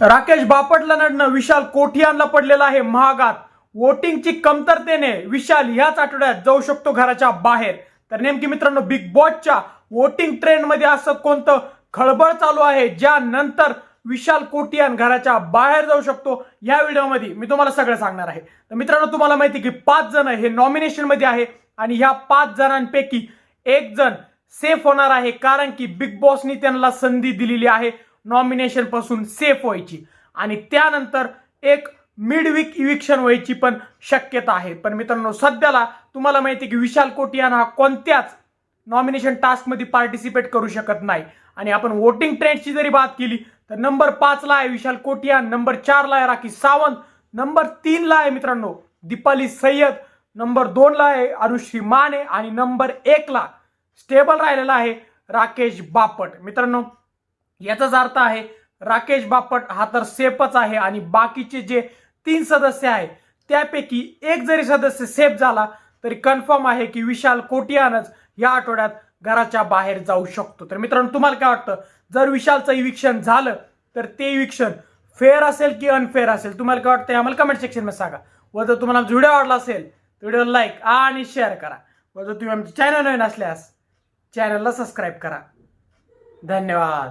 राकेश बापटला नडणं विशाल कोठियानला पडलेला आहे महागात। वोटिंगची कमतरतेने विशाल ह्याच आठवड्यात जाऊ शकतो घराच्या बाहेर। तर नेमकी मित्रांनो, बिग बॉसच्या वोटिंग ट्रेंड मध्ये असं कोणतं खळबळ चालू आहे ज्यानंतर विशाल कोठियान घराच्या बाहेर जाऊ शकतो, या व्हिडिओमध्ये मी तुम्हाला सगळं सांगणार आहे। तर मित्रांनो, तुम्हाला माहिती की 5 जण हे नॉमिनेशन मध्ये आहे आणि ह्या 5 जणांपैकी एक जण सेफ होणार आहे, कारण की बिग बॉसनी त्यांना संधी दिलेली आहे नॉमिनेशन पासून सेफ व्हायची आणि त्यानंतर एक मिड वीक इविक्शन व्हायची पण शक्यता आहे। पण मित्रांनो, सध्याला तुम्हाला माहिती की विशाल कोठियान हा कोणत्याच नॉमिनेशन टास्क मध्ये पार्टिसिपेट करू शकत नाही। आणि आपण वोटिंग ट्रेंडची जरी बात केली तर नंबर 5 ला आहे विशाल कोठियान, नंबर 4 ला आहे राखी सावंत, नंबर 3 ला आहे मित्रांनो दीपाली सय्यद, नंबर 2 ला आहे अनुश्री माने आणि नंबर 1 ला स्टेबल राहिलेला आहे राकेश बापट। मित्रांनो, याचाच अर्थ आहे राकेश बापट हा तर सेफच आहे आणि बाकीचे जे 3 सदस्य आहे त्यापैकी एक जरी सदस्य सेफ झाला तरी कन्फर्म आहे की विशाल कोठियानच या आठवड्यात घराच्या बाहेर जाऊ शकतो। तर मित्रांनो, तुम्हाला काय वाटतं, जर विशालचं इविक्शन झालं तर ते इविक्शन फेअर असेल की अनफेअर असेल? तुम्हाला काय वाटतं आम्हाला कमेंट सेक्शन मध्ये सांगा। व जर तुम्हाला व्हिडिओ आवडला असेल तर व्हिडिओला लाईक आणि शेअर करा। व जर तुम्ही आमच्या चॅनल नवीन असल्यास चॅनलला सबस्क्राईब करा। धन्यवाद।